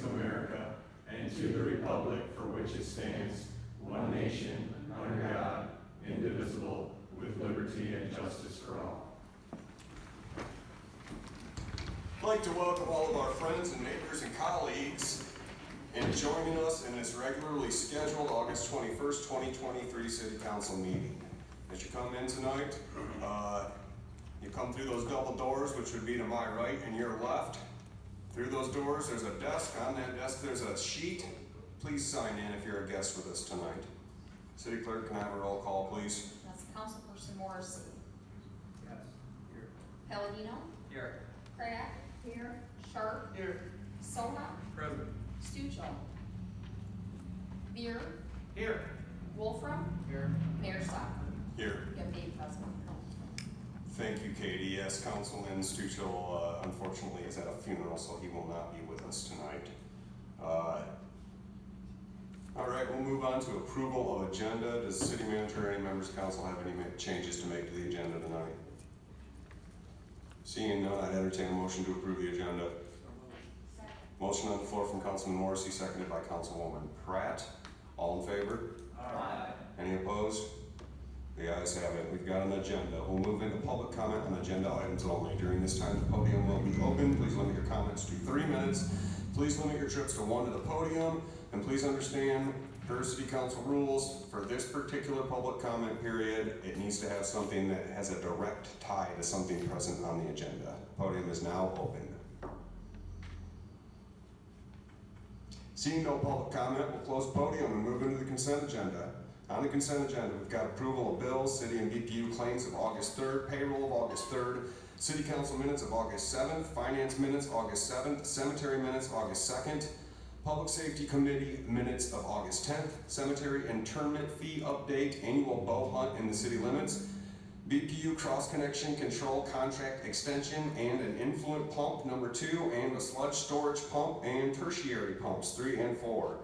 of America and to the republic for which it stands, one nation, under God, indivisible, with liberty and justice for all. I'd like to welcome all of our friends and neighbors and colleagues in joining us in this regularly scheduled August 21st, 2023 City Council meeting. As you come in tonight, you come through those double doors, which would be to my right and your left. Through those doors, there's a desk. On that desk, there's a sheet. Please sign in if you're a guest with us tonight. City Clerk, can I have a roll call, please? That's Councilperson Morrissey. Yes. Here. Palladino. Here. Crack. Here. Sharp. Here. Sona. Present. St.Joe. Beer. Here. Wolfram. Here. Mayor Stockford. Here. Deputy President. Thank you, Katie. Yes, Councilman Stuchel, unfortunately, is at a funeral, so he will not be with us tonight. All right, we'll move on to approval of agenda. Does the city manager or any members of council have any changes to make to the agenda tonight? Seeing none, I'd entertain a motion to approve the agenda. Motion on the floor from Councilman Morrissey, seconded by Councilwoman Pratt. All in favor? Aye. Any opposed? The ayes have it. We've got an agenda. We'll move into public comment on agenda items only. During this time, the podium will be open. Please limit your comments to 3 minutes. Please limit your trips to 1 to the podium. And please understand, per city council rules, for this particular public comment period, it needs to have something that has a direct tie to something present on the agenda. The podium is now open. Seeing no public comment, we'll close the podium and move into the consent agenda. On the consent agenda, we've got approval of bills, city and BPU claims of August 3rd, payroll of August 3rd, city council minutes of August 7th, finance minutes August 7th, cemetery minutes August 2nd, public safety committee minutes of August 10th, cemetery internment fee update, annual bow hunt in the city limits, BPU cross connection control contract extension and an influent pump number 2 and a sludge storage pump and tertiary pumps 3 and 4.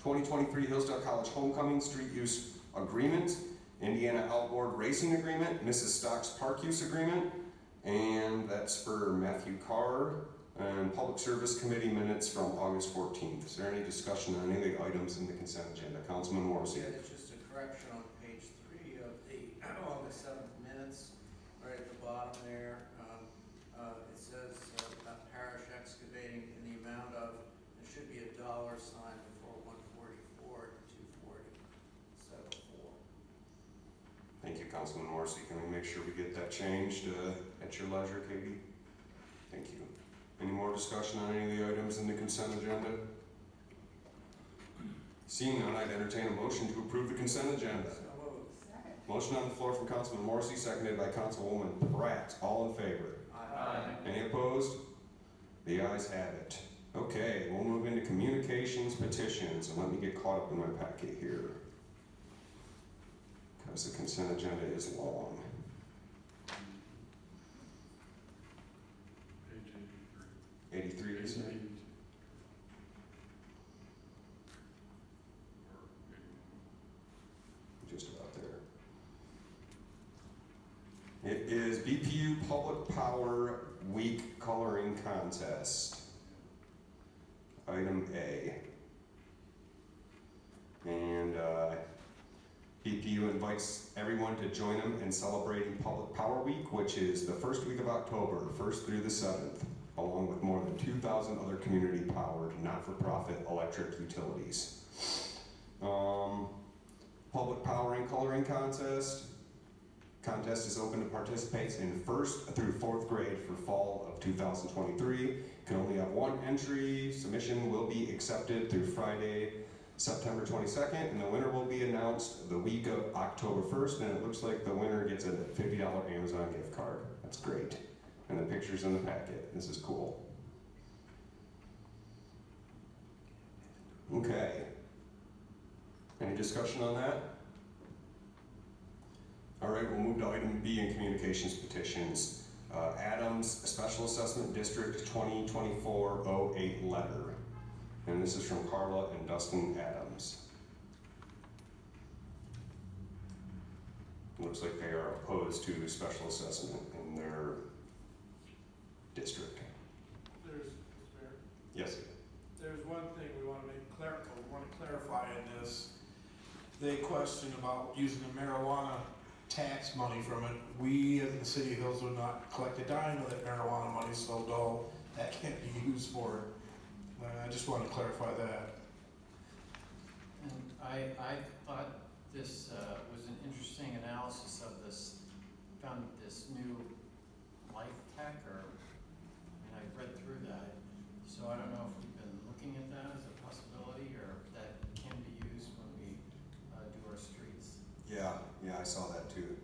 2023 Hillsdale College Homecoming Street Use Agreement, Indiana Outboard Racing Agreement, Mrs. Stock's Park Use Agreement, and that's for Matthew Carr, and Public Service Committee minutes from August 14th. Is there any discussion on any of the items in the consent agenda? Councilman Morrissey. Yeah, it's just a correction on page 3 of the August 7th minutes, right at the bottom there. It says parish excavating in the amount of, there should be a dollar sign before 144 to 240.74. Thank you, Councilman Morrissey. Can we make sure we get that changed at your leisure, Katie? Thank you. Any more discussion on any of the items in the consent agenda? Seeing none, I'd entertain a motion to approve the consent agenda. Motion on the floor from Councilman Morrissey, seconded by Councilwoman Pratt. All in favor? Aye. Any opposed? The ayes have it. Okay, we'll move into communications petitions, and let me get caught up in my packet here, because the consent agenda is long. Page 83, is it? 83. Just about there. It is BPU Public Power Week Coloring Contest. Item A. And BPU invites everyone to join them in celebrating Public Power Week, which is the first week of October, 1st through the 7th, along with more than 2,000 other community-powered, not-for-profit electric utilities. Public Power and Coloring Contest. Contest is open to participants in 1st through 4th grade for fall of 2023. Can only have 1 entry. Submission will be accepted through Friday, September 22nd, and the winner will be announced the week of October 1st, and it looks like the winner gets a $50 Amazon gift card. That's great. And the picture's in the packet. This is cool. Okay. Any discussion on that? All right, we'll move to item B in communications petitions. Adams Special Assessment District 2024-08 letter. And this is from Carla and Dustin Adams. It looks like they are opposed to special assessment in their district. There's, Yes. there's one they question about using the marijuana tax money from it. We, as the city of Hills, would not collect a dime of that marijuana money, so no, that can't be used for it. I just wanted to clarify that. And I thought this was an interesting analysis of this, found this new life tech, I read through that. So I don't know if we've been looking at that as a possibility, or if that can be used when we do our streets. Yeah, I saw that too.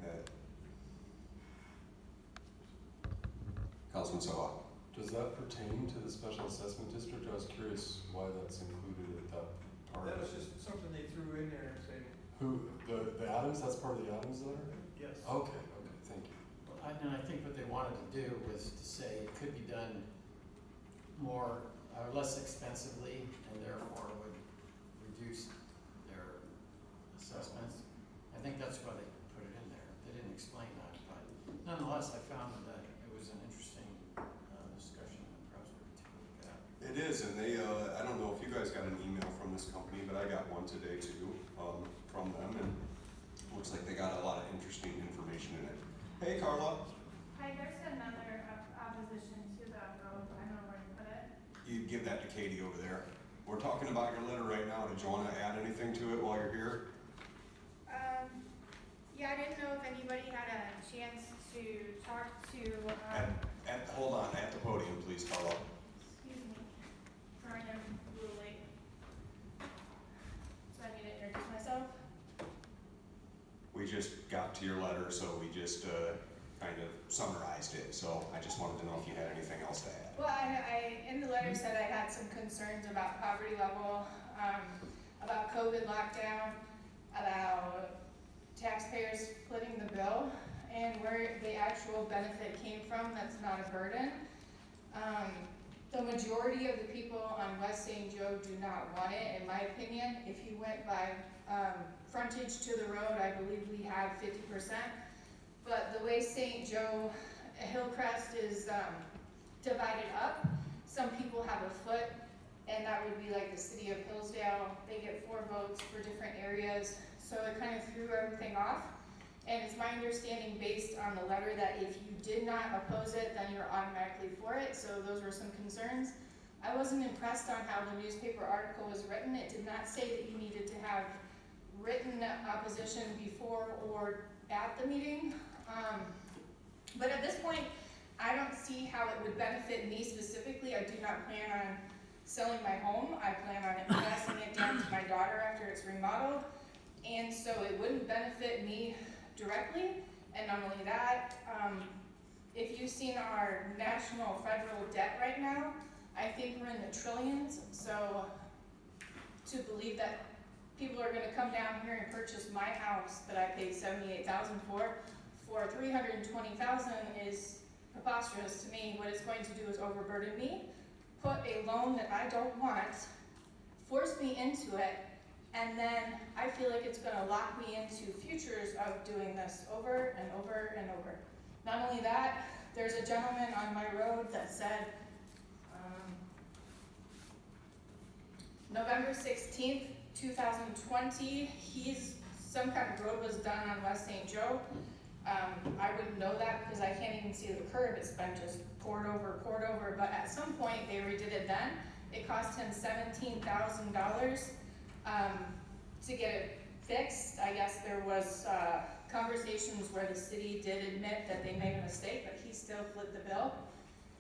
Councilman Soa. Does that pertain to the special assessment district? I was curious why that's included at that part. That was just something they threw in there and said, Who, the Adams, that's part of the Adams letter? yes. Okay, thank you. And I think what they wanted to do was to say it could be done more, less expensively, and therefore would reduce their assessments. I think that's why they put it in there. They didn't explain that, but nonetheless, I found that it was an interesting discussion and perhaps we could take a look at. It is, and they, I don't know if you guys got an email from this company, but I got one today too, from them, and looks like they got a lot of interesting information in it. Hey, Carla. Hi, there's another opposition to the road, I don't know where to put it. You give that to Katie over there. We're talking about your letter right now. Did you want to add anything to it while you're here? Yeah, I didn't know if anybody had a chance to talk to, Hold on, at the podium, please, Carla. excuse me, sorry, I'm a little late. So I need to introduce myself. We just got to your letter, so we just kind of summarized it. So I just wanted to know if you had anything else to add. Well, I in the letter said I had some concerns about poverty level, about COVID lockdown, about taxpayers splitting the bill, and where the actual benefit came from that's not a burden. The majority of the people on W.St.Joe do not want it, in my opinion. If you went by frontage to the road, I believe we have 50%. But the way St.Joe Hillcrest is divided up, some people have a foot, and that would be like the city of Hillsdale. They get 4 votes for different areas, so it kind of threw everything off. And it's my understanding, based on the letter, that if you did not oppose it, then you're automatically for it, so those were some concerns. I wasn't impressed on how the newspaper article was written. It did not say that you needed to have written opposition before or at the meeting. But at this point, I don't see how it would benefit me specifically. I do not plan on selling my home. I plan on passing it down to my daughter after it's remodeled. And so it wouldn't benefit me directly. And not only that, if you've seen our national federal debt right now, I think we're in the trillions. So to believe that people are gonna come down here and purchase my house that I paid $78,000 for $320,000 is preposterous to me. What it's going to do is overburden me, put a loan that I don't want, force me into it, and then I feel like it's gonna lock me into futures of doing this over and over and over. Not only that, there's a gentleman on my road that said, November 16th, 2020, some kind of road was done on W.St.Joe. I wouldn't know that because I can't even see the curb. It's been just poured over, but at some point they redid it then. It cost him $17,000 to get it fixed. I guess there was conversations where the city did admit that they made a mistake, but he still flipped the bill.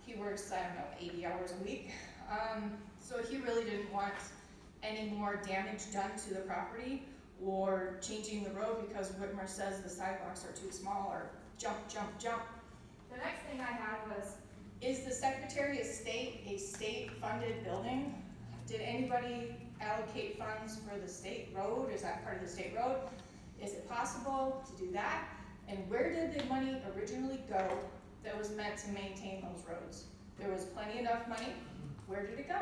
He works, I don't know, 80 hours a week. So he really didn't want any more damage done to the property or changing the road because Whitmer says the sidewalks are too small, or jump. The next thing I had was, is the Secretary of State a state-funded building? Did anybody allocate funds for the state road? Is that part of the state road? Is it possible to do that? And where did the money originally go that was meant to maintain those roads? There was plenty enough money. Where did it go?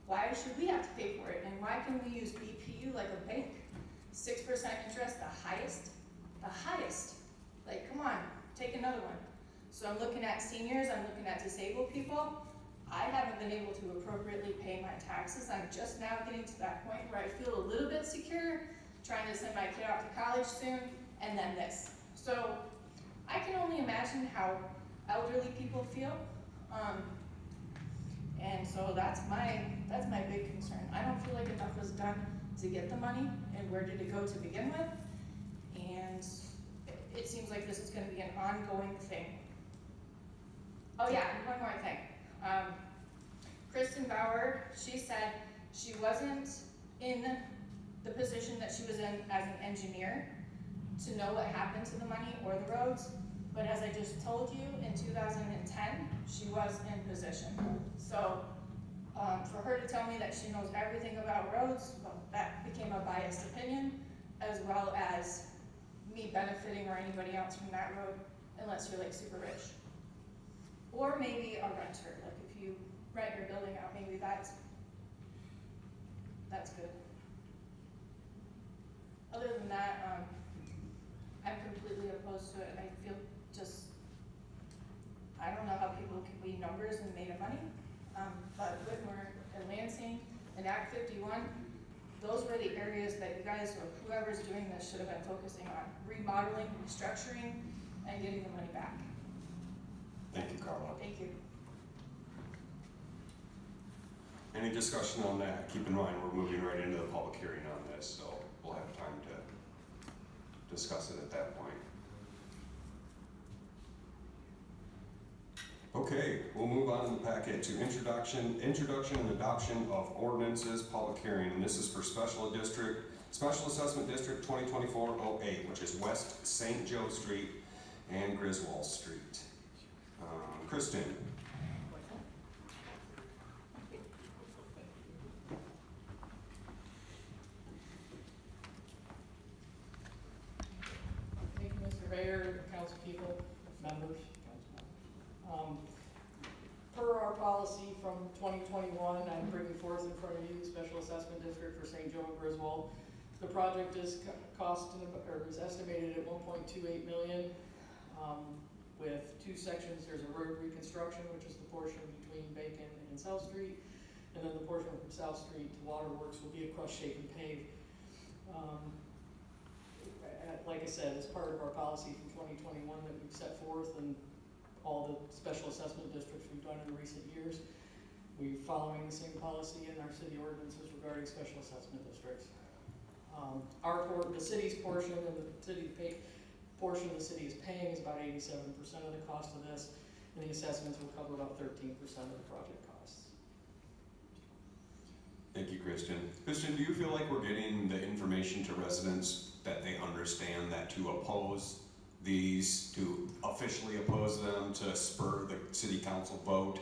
Why should we have to pay for it? And why can we use BPU like a bank? 6% interest, the highest? The highest. Like, come on, take another one. So I'm looking at seniors, I'm looking at disabled people. I haven't been able to appropriately pay my taxes. I'm just now getting to that point where I feel a little bit secure trying to send my kid off to college soon, and then this. So I can only imagine how elderly people feel. And so that's my big concern. I don't feel like enough was done to get the money, and where did it go to begin with? And it seems like this is gonna be an ongoing thing. Oh yeah, and one more thing. Kristen Bauer, she said she wasn't in the position that she was in as an engineer to know what happened to the money or the roads, but as I just told you, in 2010, she was in position. So for her to tell me that she knows everything about roads, well, that became a biased opinion, as well as me benefiting or anybody else from that road, unless you're like super rich. Or maybe a renter, like if you rent your building out, maybe that's good. Other than that, I'm completely opposed to it. I feel I don't know how people can be numbers and made of money, but Whitmore and Lansing and Act 51, those were the areas that you guys, or whoever's doing this, should have been focusing on. Remodeling, restructuring, and getting the money back. Thank you, Carla. Thank you. Any discussion on that? Keep in mind, we're moving right into the public hearing on this, so we'll have time to discuss it at that point. Okay, we'll move on in the packet to introduction and adoption of ordinances, public hearing, and this is for Special Assessment District 2024-08, which is West St. Joe Street and Griswold Street. Kristen. Thank you, Mr. Mayor, council people, members. Per our policy from 2021, I'm bringing forth in front of you the Special Assessment District for St. Joe and Griswold. The project is is estimated at $1.28 million. With two sections, there's a road reconstruction, which is the portion between Bacon and South Street, and then the portion from South Street to Waterworks will be a crush, shake, and pave. Like I said, as part of our policy from 2021 that we've set forth, and all the special assessment districts we've done in recent years, we're following the same policy in our city ordinances regarding special assessment districts. The city's portion and the portion of the city is paying is about 87% of the cost of this, and the assessments will cover about 13% of the project costs. Thank you, Kristen. Kristen, do you feel like we're getting the information to residents that they understand that to oppose these, to officially oppose them, to spur the city council vote,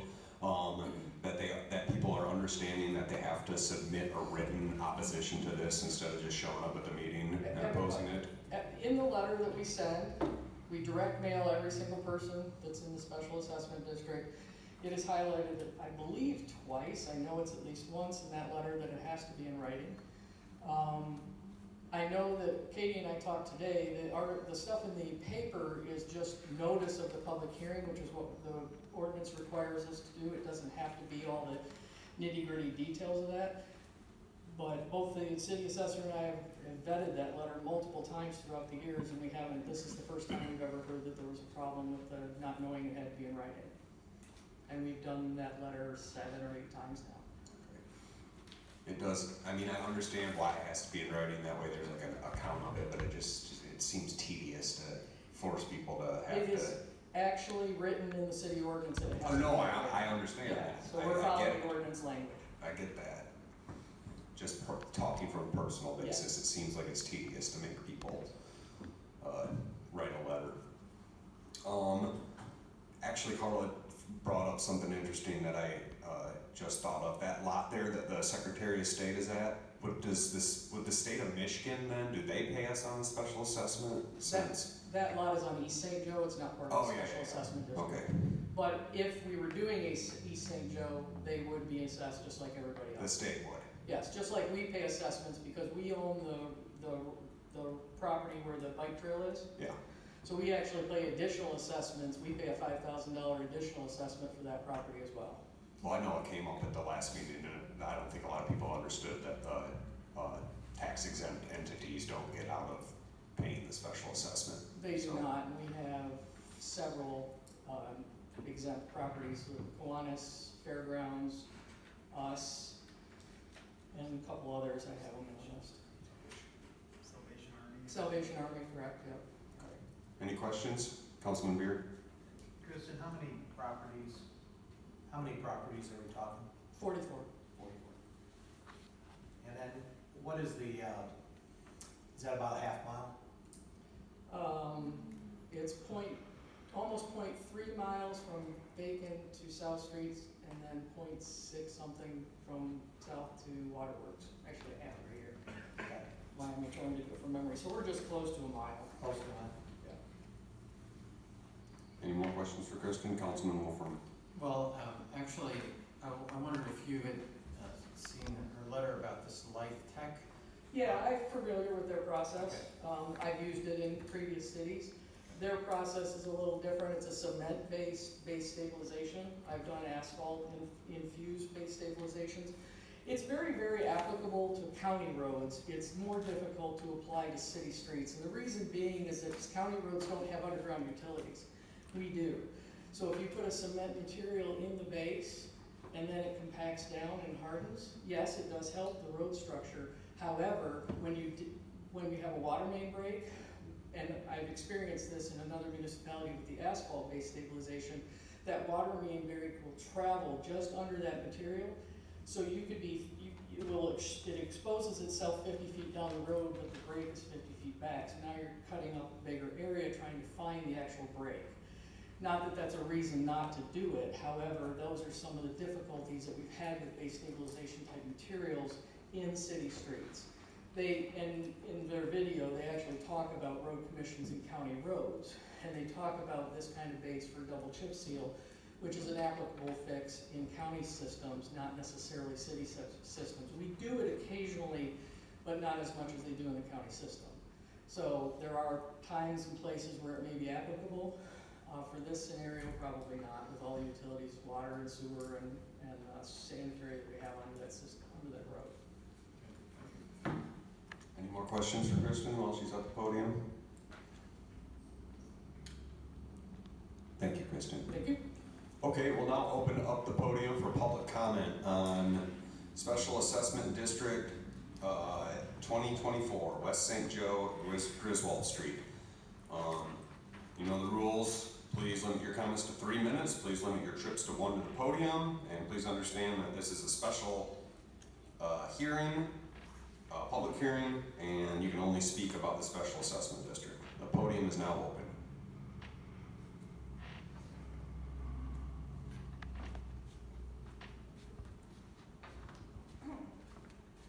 that people are understanding that they have to submit a written opposition to this instead of just showing up at the meeting and opposing it? In the letter that we send, we direct mail every single person that's in the special assessment district. It is highlighted, I believe twice, I know it's at least once in that letter that it has to be in writing. I know that Katie and I talked today that the stuff in the paper is just notice of the public hearing, which is what the ordinance requires us to do. It doesn't have to be all the nitty-gritty details of that. But both the city assessor and I have vetted that letter multiple times throughout the years, and this is the first time we've ever heard that there was a problem with not knowing it had to be in writing. And we've done that letter 7 or 8 times now. It does, I mean, I understand why it has to be in writing, that way there's like an account of it, but it seems tedious to force people to have to. It is actually written in the city ordinance that it has Oh, to no, be I written. understand Yeah, that. so I we're get following it. the ordinance language. I get that. Just talking from a personal basis, It seems like it's tedious to make people write a letter. Actually, Carla brought up something interesting that I just thought of. That lot there that the Secretary of State is at, would the state of Michigan then, do they pay us on the special assessment since? That lot is on East St. Joe, it's not part of the special assessment district. Okay, But if we were doing East St. Joe, they would be assessed just like everybody the else. state would. Yes, just like we pay assessments because we own the property where the bike trail is. Yeah. So we actually pay additional assessments. We pay a $5,000 additional assessment for that property as well. Well, I know it came up at the last meeting, and I don't think a lot of people understood that the tax exempt entities don't get out of paying the special assessment. They do So- not, and we have several exempt properties, Kiwanis, Fairgrounds, us, and a couple others I have on the list. Salvation Army, correct, yep. Any questions? Councilman Beer? Kristen, how many properties are we talking? 44. 44. And then, what is the, is that about a half mile? It's almost 0.3 miles from Bacon to South Streets, and then 0.6 something from south to Waterworks, actually half right here. Okay. I'm trying to do it from memory, so we're just close to a mile. Close to one. Any more questions for Kristen? Councilman Wolfram? Well, actually, I wondered if you had seen her letter about this Life Tech. Yeah, I'm familiar with their process. I've used it in previous cities. Their process is a little different. It's a cement-based base stabilization. I've done asphalt infused base stabilizations. It's very, very applicable to county roads. It's more difficult to apply to city streets. And the reason being is that county roads don't have underground utilities. We do. So if you put a cement material in the base and then it compacts down and hardens, yes, it does help the road structure. However, when you have a water main break, and I've experienced this in another municipality with the asphalt-based stabilization, that water main break will travel just under that material. So it exposes itself 50 feet down the road, but the break is 50 feet back. So now you're cutting up a bigger area trying to find the actual break. Not that that's a reason not to do it. However, those are some of the difficulties that we've had with base stabilization type materials in city streets. In their video, they actually talk about road commissions and county roads. And they talk about this kind of base for double chip seal, which is an applicable fix in county systems, not necessarily city systems. We do it occasionally, but not as much as they do in the county system. So there are times and places where it may be applicable. For this scenario, probably not, with all the utilities, water and sewer and sanitary that we have under that system, under that road. Any more questions for Kristen while she's at the podium? Thank you, Kristen. Thank you. Okay, we'll now open up the podium for public comment on Special Assessment District 2024, West St. Joe, Griswold Street. You know the rules. Please limit your comments to 3 minutes. Please limit your trips to 1 to the podium. And please understand that this is a special hearing, public hearing, and you can only speak about the Special Assessment District. The podium is now open.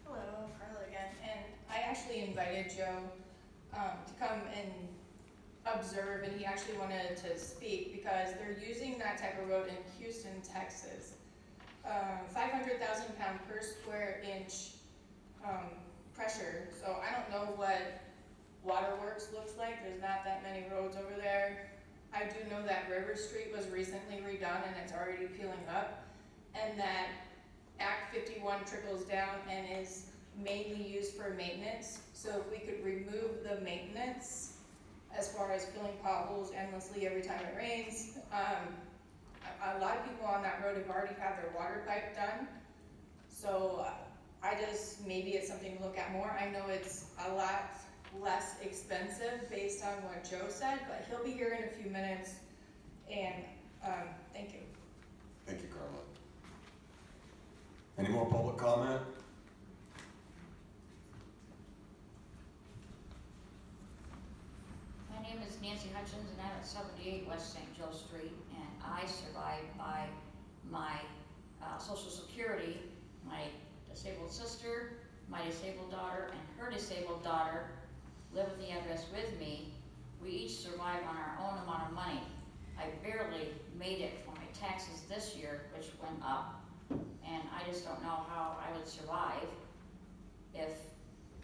Hello, Carla again, and I actually invited Joe to come and observe, and he actually wanted to speak because they're using that type of road in Houston, Texas. 500,000 pound per square inch pressure, so I don't know what Waterworks looks like. There's not that many roads over there. I do know that River Street was recently redone and it's already peeling up, and that Act 51 trickles down and is mainly used for maintenance. So if we could remove the maintenance as far as filling potholes endlessly every time it rains. A lot of people on that road have already had their water pipe done. So maybe it's something to look at more. I know it's a lot less expensive based on what Joe said, but he'll be here in a few minutes. And thank you. Thank you, Carla. Any more public comment? My name is Nancy Hutchins, and I'm at 78 West St. Joe Street, and I survived by my Social Security. My disabled sister, my disabled daughter, and her disabled daughter live at the address with me. We each survive on our own amount of money. I barely made it for my taxes this year, which went up, and I just don't know how I would survive if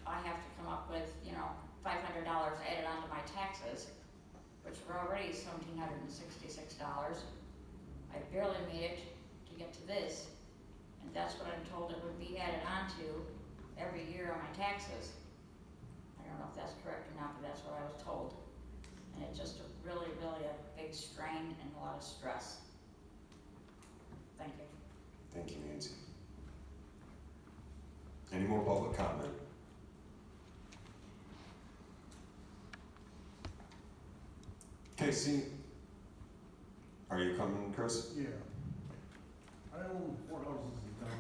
I have to come up with, $500 added onto my taxes, which were already $1,766. I barely made it to get to this, and that's what I'm told it would be added onto every year on my taxes. don't know if that's correct or not, but that's what I was told. And it's just really a big strain and a lot of stress. Thank you. Thank you, Nancy. Any more public comment? Casey, are you coming, Chris? Yeah. I own 4 houses in town,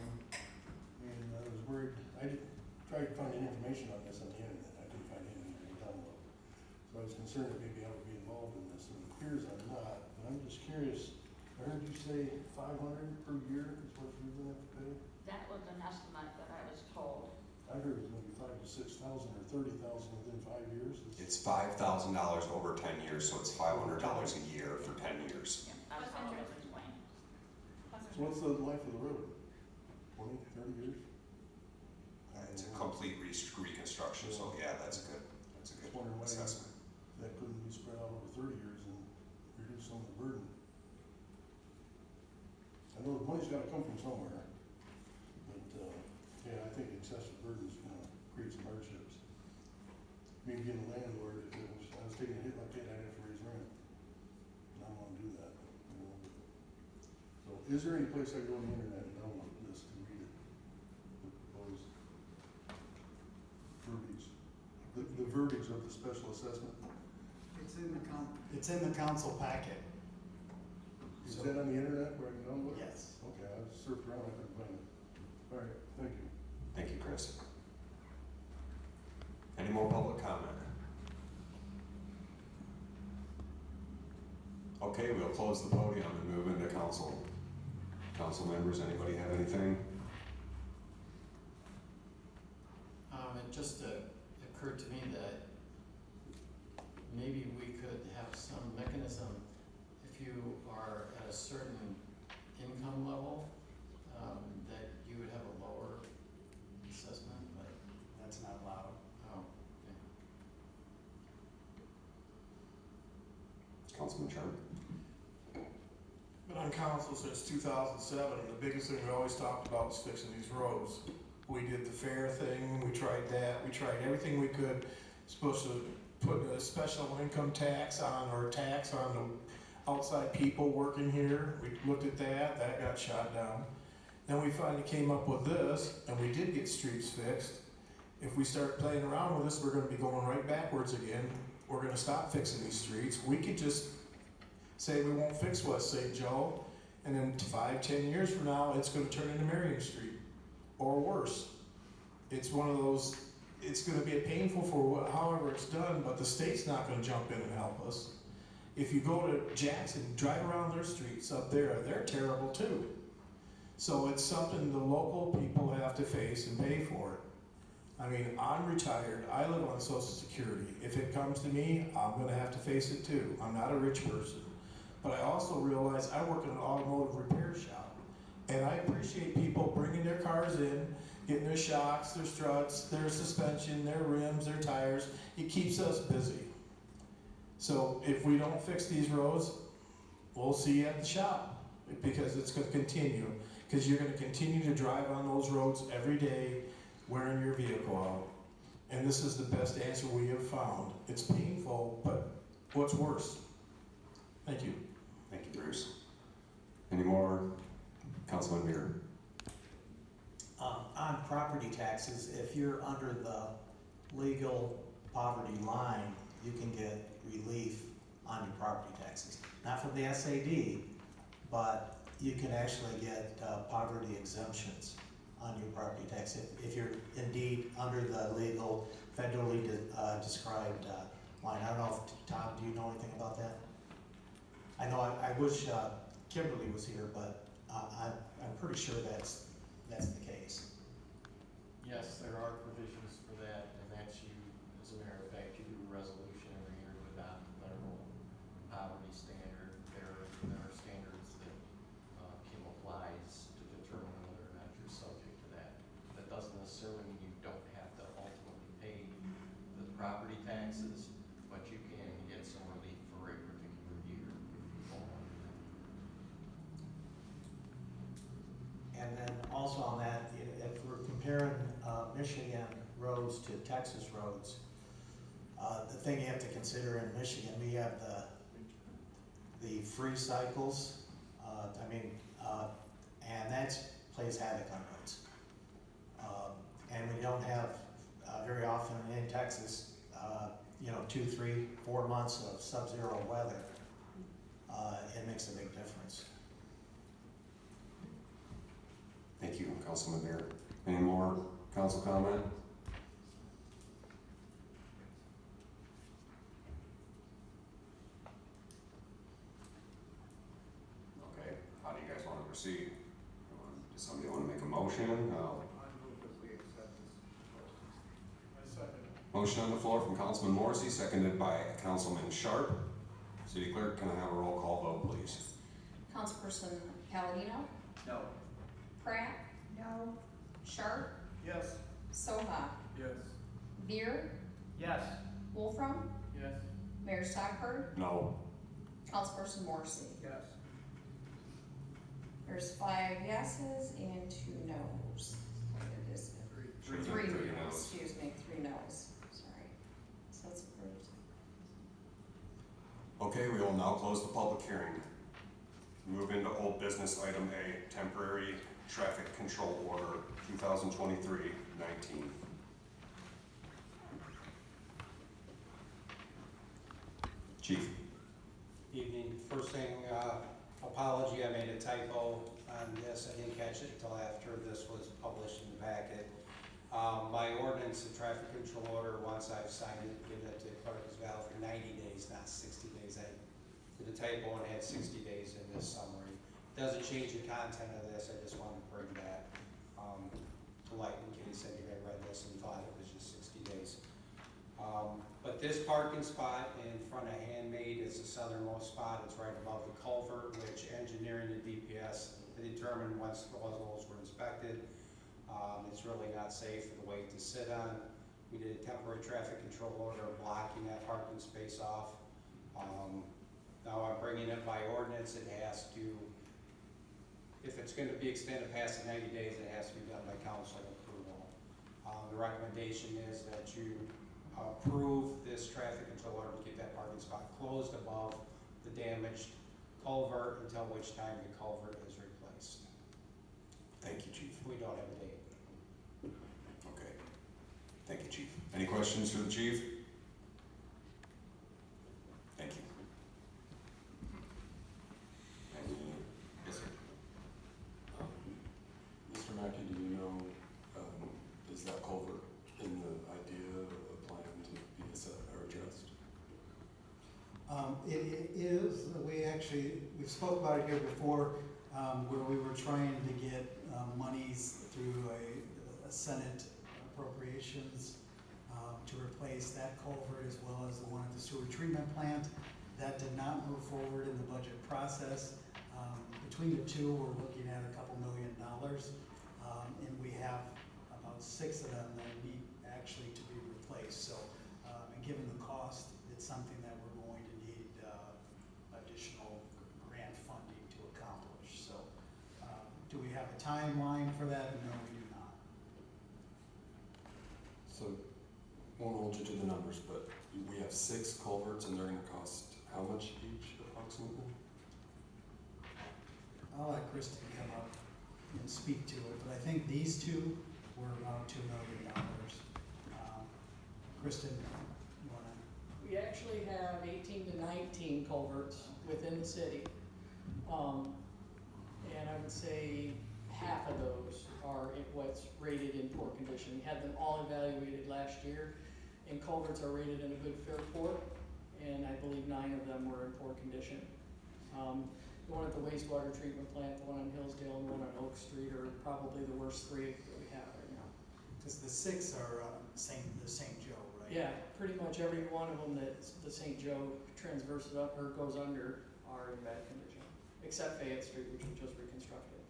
and I was worried, tried finding information on this on the internet, I couldn't find anything to download. So I was concerned that maybe I would be involved in this, and it appears I'm not, but I'm just curious, I heard you say 500 per year is what you're gonna have to pay? That was an estimate that I was told. I heard it was maybe 5,000 to 6,000 or 30,000 within 5 years. It's $5,000 over 10 years, so it's $500 a year for 10 years. Yeah, that's how it was explained. So what's the life of the road? 20, 30 years? It's a complete reconstruction, so yeah, that's a good Wondering why assessment. that couldn't be spread out over 30 years and reduce some of the burden. I know the money's gotta come from somewhere, but, yeah, I think excessive burden is gonna create some hardships. Me being a landlord, if I was taking a hit like that, I'd have to raise rent. And I don't wanna do that, you know. So, is there any place I go on the internet and download this to read it? The proposed verbiage, the verbiage of the special assessment? It's in the council packet. Is that on the internet where I can download it? Yes. Okay, I surfed around, I couldn't find it. All right, thank you. Thank you, Chris. Any more public comment? Okay, we'll close the podium and move into council. Council members, anybody have anything? It just occurred to me that maybe we could have some mechanism if you are at a certain income level, that you would have a lower assessment, but, That's not allowed. oh, okay. Councilman Sharp? Been on council since 2007, and the biggest thing we always talked about was fixing these roads. We did the fair thing, we tried that, we tried everything we could. Supposed to put a special income tax on, or tax on the outside people working here. We looked at that, that got shot down. Then we finally came up with this, and we did get streets fixed. If we start playing around with this, we're gonna be going right backwards again. We're gonna stop fixing these streets. We could just say we won't fix W.St.Joe, and then 5-10 years from now, it's gonna turn into Marion Street, or worse. It's one of those, it's gonna be painful for however it's done, but the state's not gonna jump in and help us. If you go to Jackson, drive around their streets up there, they're terrible too. So it's something the local people have to face and pay for it. I mean, I'm retired, I live on Social Security. If it comes to me, I'm gonna have to face it too. I'm not a rich person. But I also realize I work in an automotive repair shop. And I appreciate people bringing their cars in, getting their shocks, their struts, their suspension, their rims, their tires. It keeps us busy. So if we don't fix these roads, we'll see you at the shop, because it's gonna continue. Because you're gonna continue to drive on those roads every day, wearing your vehicle out. And this is the best answer we have found. It's painful, but what's worse? Thank you. Thank you, Bruce. Any more? Councilman Beer? On property taxes, if you're under the legal poverty line, you can get relief on your property taxes. Not from the SAD, but you can actually get poverty exemptions on your property tax if you're indeed under the legal federally described line. I don't know if, Tom, do you know anything about that? I know, I wish Kimberly was here, but I'm pretty sure that's the case. Yes, there are provisions for that, and that's you, as a matter of fact, you do a resolution every year to adopt the federal poverty standard. There are standards that Kim applies to determine whether or not you're subject to that. That doesn't necessarily mean you don't have to ultimately pay the property taxes, but you can get some relief for a particular year. And then also on that, if we're comparing Michigan roads to Texas roads, The thing you have to consider in Michigan, we have the free cycles, and that plays havoc on roads. And we don't have, very often in Texas, 2, 3, 4 months of sub-zero weather. It makes a big difference. Thank you, Councilman Beer. Any more council comment? Okay, how do you guys want to proceed? Does somebody want to make a motion? I move that we accept this. I second. Motion on the floor from Councilman Morrissey, seconded by Councilman Sharp. City Clerk, can I have a roll call vote, please? Councilperson Palladino, No. Pratt, No. Sharp, Yes. Soha, Yes. Beer, Yes. Wolfram, Yes. Mayor Stockford, No. Councilperson Morrissey. Yes. There's 5 yeses and 2 noes. What it is, Three. three Three noes, noes. excuse me, 3 noes, sorry. So it's approved. Okay, we will now close the public hearing. Move into old business item A, temporary traffic control order 2023-19. Chief. Evening. First thing, apology, I made a typo on this. I didn't catch it until after this was published in the packet. My ordinance and traffic control order, once I've signed it, give it to clerk is valid for 90 days, not 60 days. I did a typo and had 60 days in this summary. Doesn't change the content of this. I just wanted to bring that to light in case anybody read this and thought it was just 60 days. But this parking spot in front of Handmade is the southernmost spot. It's right above the culvert, which engineering and DPS determined once the holes were inspected, it's really not safe for the weight to sit on. We did a temporary traffic control order blocking that parking space off. Now I'm bringing it by ordinance. It has to, if it's going to be extended past the 90 days, it has to be done by council approval. The recommendation is that you approve this traffic control order to keep that parking spot closed above the damaged culvert until which time the culvert is replaced. Thank you, Chief. We don't have a date. Okay. Thank you, Chief. Any questions for the Chief? Thank you. Yes, sir. Mr. Mackey, do you know, is that culvert in the idea of a plan to be addressed? It is, we've spoke about it here before, where we were trying to get monies through a Senate appropriations to replace that culvert as well as the one at the sewer treatment plant. That did not move forward in the budget process. Between the two, we're looking at a couple $1 million, and we have about 6 of them that need actually to be replaced. So, and given the cost, it's something that we're going to need additional grant funding to accomplish. So, do we have a timeline for that? No, we do not. So, won't hold you to the numbers, but we have 6 culverts and they're gonna cost how much each approximately? I'll let Kristen come up and speak to it, but I think these two were about $2 million. Kristen, you wanna? We actually have 18 to 19 culverts within the city. And I would say half of those are in what's rated in poor condition. We had them all evaluated last year, and culverts are rated in a good fair poor, and I believe 9 of them were in poor condition. The one at the wastewater treatment plant, the one on Hillsdale, and the one on Oak Street are probably the worst 3 that we have right now. Because the 6 are the St.Joe, right? Yeah, pretty much every one of them that the St.Joe transverses up or goes under are in bad condition, except Fayette Street, which was just reconstructed.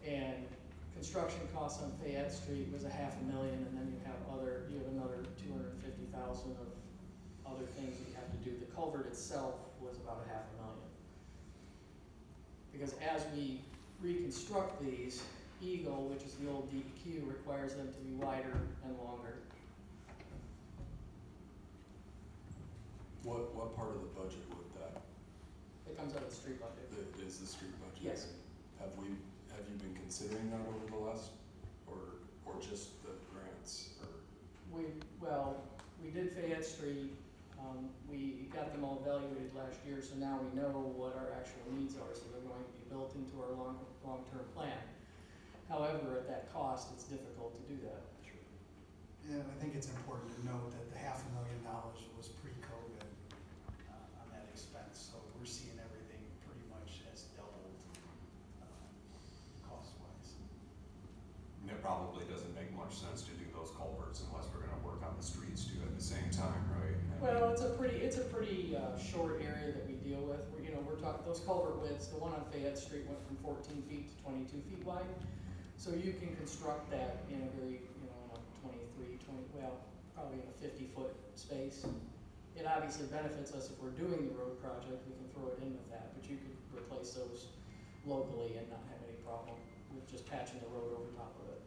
And construction costs on Fayette Street was $500,000, and then you have another $250,000 of other things that you have to do. The culvert itself was about $500,000. Because as we reconstruct these, Eagle, which is the old DEQ, requires them to be wider and longer. What part of the budget would that, It comes out of the street budget. is the street budget? Yes. Have you been considering that over the last, or just the grants, or? We did Fayette Street, we got them all evaluated last year, so now we know what our actual needs are, so they're going to be built into our long-term plan. However, at that cost, it's difficult to do that. Yeah, I think it's important to note that the $500,000 was pre-COVID on that expense, so we're seeing everything pretty much as doubled cost-wise. And it probably doesn't make much sense to do those culverts unless we're gonna work on the streets too at the same time, right? Well, it's a pretty short area that we deal with. We're talking, those culvert widths, the one on Fayette Street went from 14 feet to 22 feet wide. So you can construct that in a very, probably in a 50-foot space. It obviously benefits us if we're doing the road project, we can throw it in with that, but you could replace those locally and not have any problem with just patching the road over top of it.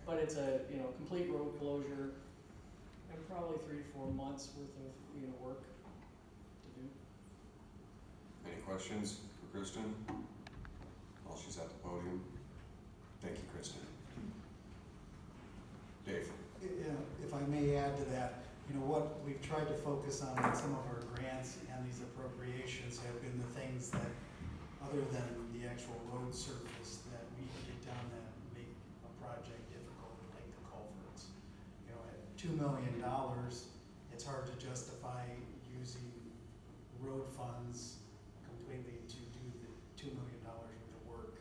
But it's a, complete road closure and probably 3 to 4 months worth of, work to do. Any questions for Kristen while she's at the podium? Thank you, Kristen. Dave? If I may add to that, what we've tried to focus on in some of our grants and these appropriations have been the things that, other than the actual road surface, that we can get down that make a project difficult, like the culverts. At $2 million, it's hard to justify using road funds completely to do the $2 million worth of work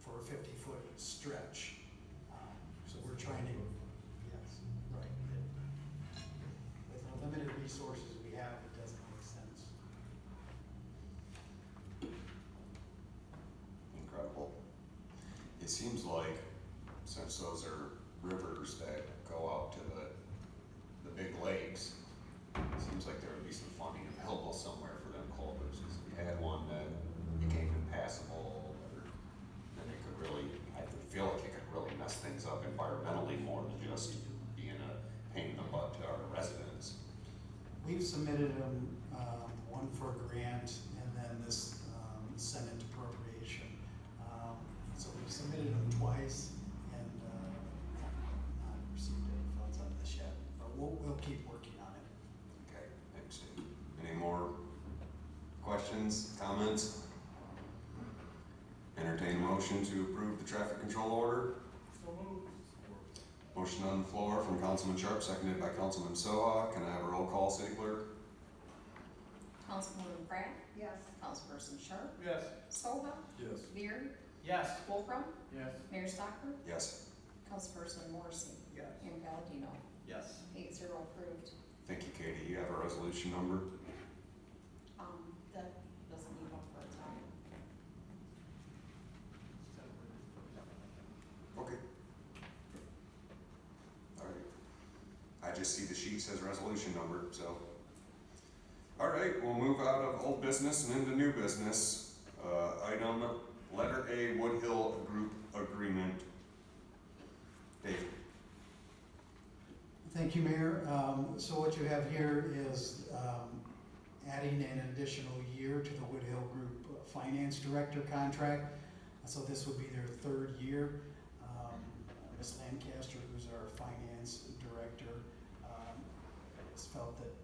for a 50-foot stretch. So we're trying to, yes, right. With the limited resources we have, it doesn't make sense. Incredible. It seems like, since those are rivers that go out to the big lakes, it seems like there would be some funding available somewhere for them culverts, because if we had one that became impassable, then it could really, I feel like it could really mess things up environmentally more than just being a pain in the butt to our residents. We've submitted them, one for a grant and then this Senate appropriation. So we've submitted them twice and not received any funds on this yet, but we'll keep working on it. Okay, thanks, Dave. Any more questions, comments? Entertain a motion to approve the traffic control order. So moved. Motion on the floor from Councilman Sharp, seconded by Councilman Soha. Can I have a roll call, City Clerk? Councilwoman Pratt, Yes. Councilperson Sharp, Yes. Soha, Yes. Beard, Yes. Wolfram, Yes. Mayor Stocker, Yes. Councilperson Morrissey, Yes. and Palladino. Yes. 8-0 approved. Thank you, Katie. You have a resolution number? That doesn't need one for a time. Okay. All right. I just see the sheet says resolution number, so. All right, we'll move out of old business and into new business. Item letter A, Woodhill Group Agreement. Dave. Thank you, Mayor. So what you have here is adding an additional year to the Woodhill Group Finance Director contract. So this would be their 3rd year. Ms. Lancaster, who's our Finance Director, has felt that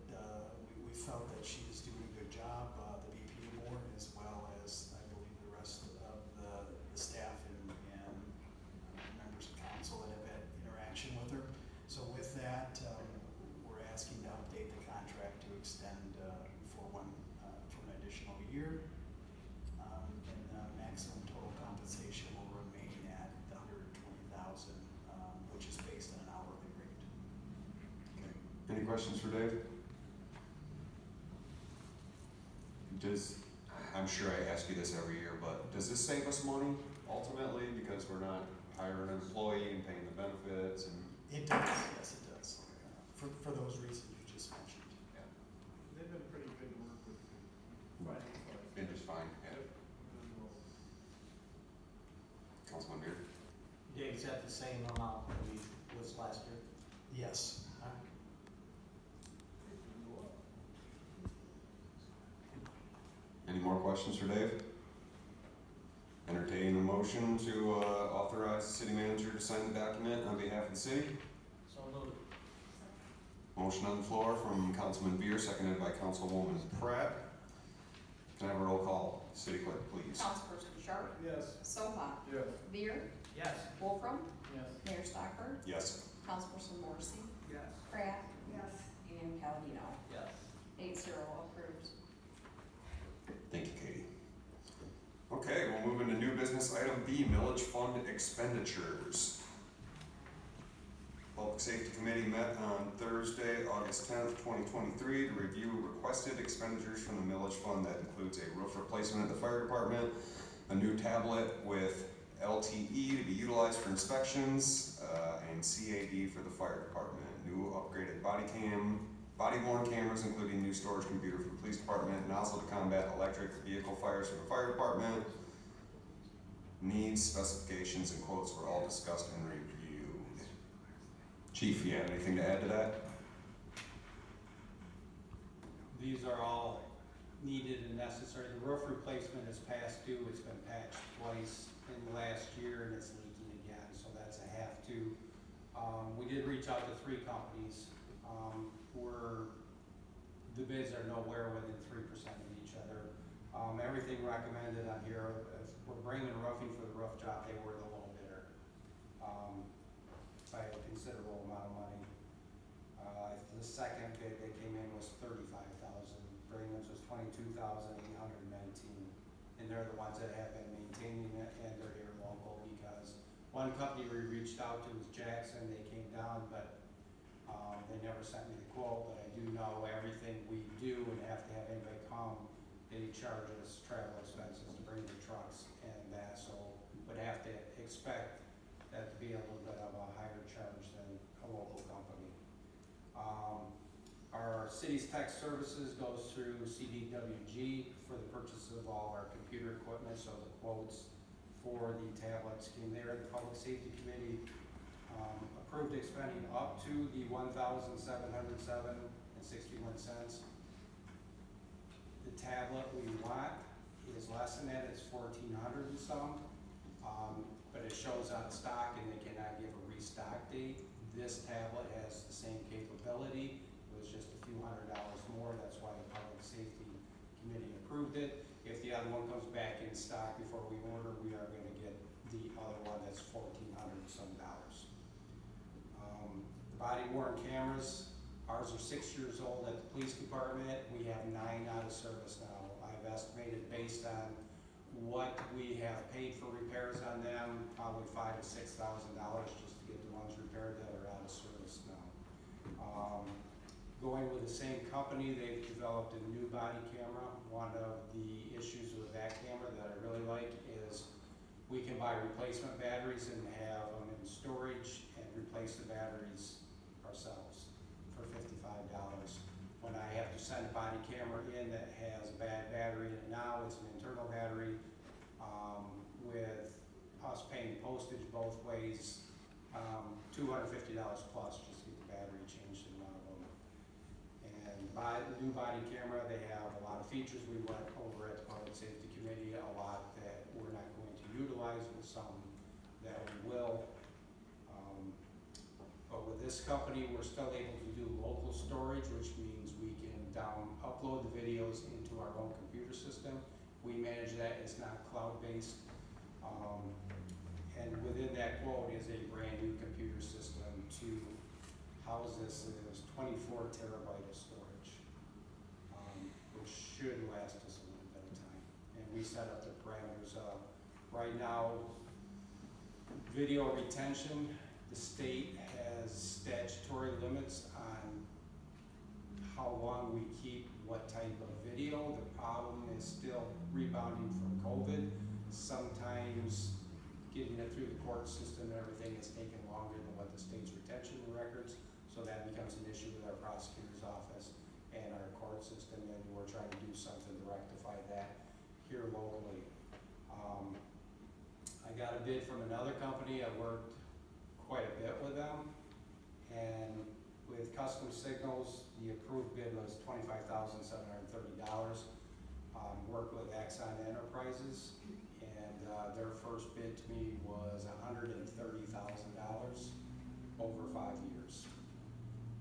we felt that she is doing a good job. The BPU board, as well as I believe the rest of the staff and members of council that have had interaction with her. So with that, we're asking to update the contract to extend for an additional year. And maximum total compensation will remain at the $120,000, which is based on an hourly rate. Okay. Any questions for Dave? I'm sure I ask you this every year, but does this save us money ultimately because we're not hiring an employee and paying the benefits and? It does, yes, it does, for those reasons you just mentioned. Yeah. They've been pretty good to work with. Been just fine, yeah. Councilman Beard? Dave, is that the same amount that we was last year? Yes. questions for Dave? Entertain a motion to authorize the city manager to sign the document on behalf of the city. So moved. Motion on the floor from Councilman Beer, seconded by Councilwoman Pratt. Can I have a roll call? City clerk, please. Councilperson Sharp, Yes. Soha, Yes. Beer, Yes. Wolfram, Yes. Mayor Stockford, Yes. Councilperson Morrissey, Yes. Pratt. Yes. And Palladino. Yes. 8-0 approved. Thank you, Katie. Okay, we'll move into new business item B, millage fund expenditures. Public Safety Committee met on Thursday, August 10th, 2023 to review requested expenditures from the millage fund. That includes a roof replacement at the fire department, a new tablet with LTE to be utilized for inspections, and CAD for the fire department. New upgraded body-worn cameras, including new storage computer for the police department, nozzle to combat electric vehicle fires for the fire department. Needs, specifications, and quotes were all discussed and reviewed. Chief, you have anything to add to that? These are all needed and necessary. The roof replacement is past due. It's been patched twice in the last year and it's leaking again, so that's a have to. We did reach out to 3 companies. The bids are nowhere within 3% of each other. Everything recommended on here, if we're bringing roofing for the roof job, they were the low bidder, by a considerable amount of money. The second bid they came in was $35,000. Bringham's was $22,819, and they're the ones that have been maintaining it, and they're here local because one company we reached out to was Jackson. They came down, but they never sent me the quote. But I do know everything we do and have to have anybody come, they charge us travel expenses to bring the trucks and that, so would have to expect that to be a little bit of a higher charge than a local company. Our city's tech services goes through CDWG for the purchase of all our computer equipment, so the quotes for the tablets came there. The Public Safety Committee approved expending up to the $1,707.61. The tablet we want is less than that, it's $1,400 and some, but it shows out of stock and they cannot give a restock date. This tablet has the same capability. It was just a few $100s more. That's why the Public Safety Committee approved it. If the other one comes back in stock before we order, we are going to get the other one that's $1,400 and some dollars. The body-worn cameras, ours are 6 years old at the police department. We have 9 out of service now. I've estimated based on what we have paid for repairs on them, probably $5,000 to $6,000 just to get the ones repaired that are out of service now. Going with the same company, they've developed a new body camera. One of the issues with that camera that I really like is we can buy replacement batteries and have them in storage and replace the batteries ourselves for $55. When I have to send a body camera in that has a bad battery in it now, it's an internal battery, with us paying postage both ways, $250 plus just to get the battery changed in one of them. And by the new body camera, they have a lot of features. We went over at the Public Safety Committee, a lot that we're not going to utilize, with some that we will. But with this company, we're still able to do local storage, which means we can upload the videos into our own computer system. We manage that. It's not cloud-based. And within that quote is a brand new computer system to house this. It was 24 terabyte of storage, which should last us a little bit of time. And we set up the parameters. Right now, video retention, the state has statutory limits on how long we keep what type of video. The problem is still rebounding from COVID. Sometimes getting it through the court system and everything is taking longer than what the state's retention records, so that becomes an issue with our prosecutor's office and our court system, and we're trying to do something to rectify that here locally. I got a bid from another company. I worked quite a bit with them, and with Custom Signals, the approved bid was $25,730. worked with Exxon Enterprises, and their first bid to me was $130,000 over 5 years.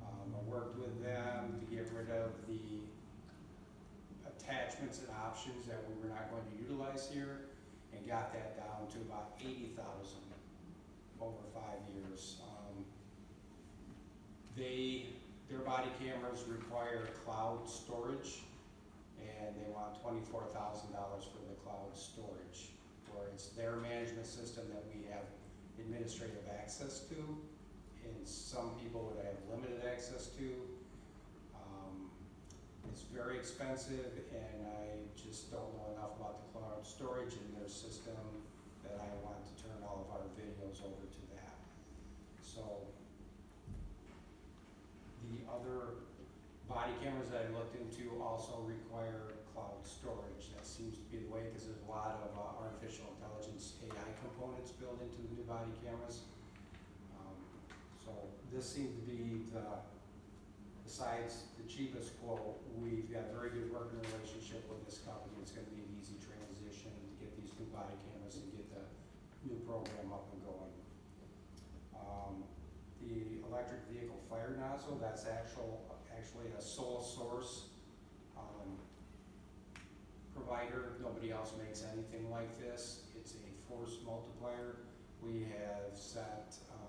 I worked with them to get rid of the attachments and options that we were not going to utilize here, and got that down to about $80,000 over 5 years. Their body cameras require cloud storage, and they want $24,000 for the cloud storage, where it's their management system that we have administrative access to, and some people would have limited access to. It's very expensive, and I just don't know enough about the cloud storage in their system that I want to turn all of our videos over to that. So the other body cameras that I looked into also require cloud storage. That seems to be the way, because there's a lot of artificial intelligence AI components built into the new body cameras. So this seemed to be besides the cheapest quote, we've got a very good working relationship with this company. It's going to be an easy transition to get these new body cameras and get the new program up and going. The electric vehicle fire nozzle, that's actually a sole source provider. Nobody else makes anything like this. It's a force multiplier. We have sent a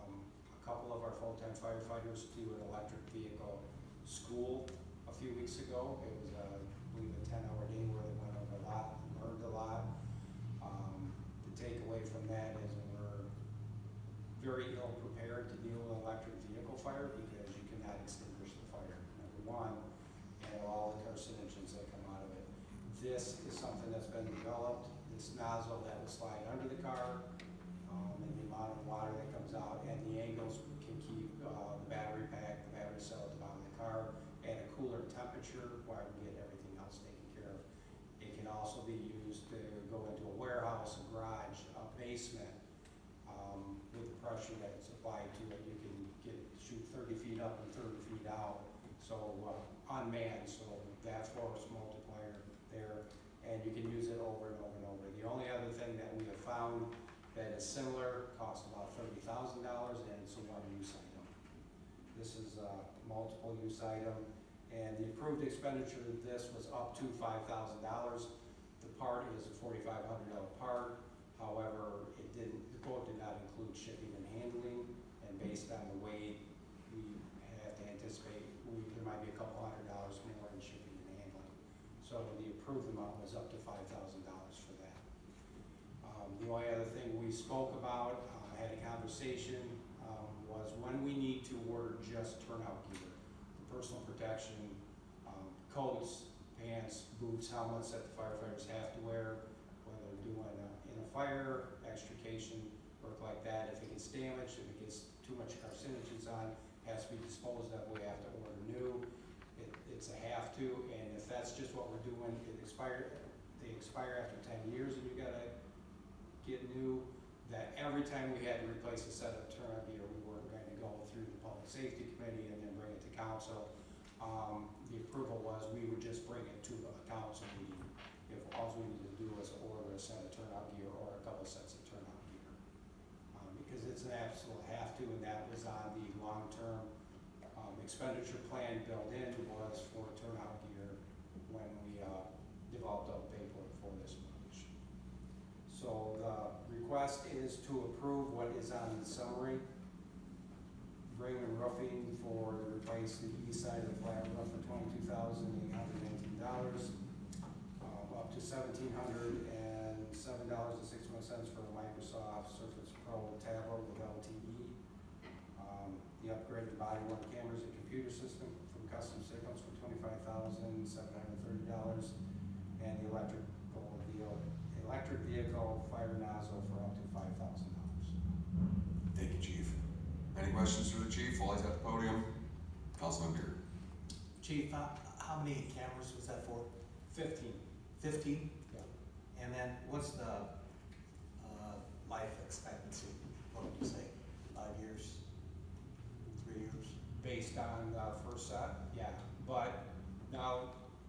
couple of our full-time firefighters to an electric vehicle school a few weeks ago. It was, I believe, a 10-hour day where they went over a lot, learned a lot. The takeaway from that is we're very ill prepared to deal with electric vehicle fire, because you cannot extinguish the fire, number one, and all the carcinogens that come out of it. This is something that's been developed, this nozzle that will slide under the car, and the amount of water that comes out, and the angles can keep the battery pack, the battery cell at the bottom of the car at a cooler temperature while we get everything else taken care of. It can also be used to go into a warehouse, a garage, a basement. With the pressure that it's applied to it, you can shoot 30 feet up and 30 feet out, so unmanned, so that force multiplier there, and you can use it over and over and over. The only other thing that we have found that is similar, costs about $30,000, and it's a one-use item. This is a multiple use item, and the approved expenditure of this was up to $5,000. The part is a $4,500 part. However, the quote did not include shipping and handling, and based on the weight, we have to anticipate there might be a couple $100 more in shipping and handling. So the approved amount was up to $5,000 for that. The only other thing we spoke about, had a conversation, was when we need to order just turnout gear, the personal protection, coats, pants, boots, helmets that the firefighters have to wear, whether they're doing in a fire, extrication, work like that. If it gets damaged, if it gets too much carcinogens on, it has to be disposed of, we have to order new. It's a have to, and if that's just what we're doing, they expire after 10 years and you gotta get new. That every time we had to replace a set of turnout gear, we weren't going to go through the public safety committee and then bring it to council. The approval was we would just bring it to a council meeting if all we needed to do was order a set of turnout gear or a couple sets of turnout gear. Because it's an absolute have to, and that was on the long-term expenditure plan built in was for turnout gear when we developed the paperwork for this much. So the request is to approve what is on the summary. Raymond Roofing for to replace the east side of the flat roof for $22,818, up to $1,707.61 for a Microsoft Surface Pro tablet with LTE. The upgraded body-worn cameras and computer system from Custom Signals for $25,730, and the electric vehicle fire nozzle for up to $5,000. Thank you, Chief. Any questions for the Chief while he's at the podium? Councilman Beard. Chief, how many cameras was that for? 15. 15? Yeah. And then what's the life expectancy? What would you say? 5 years? 3 years? Based on the first set, yeah. But now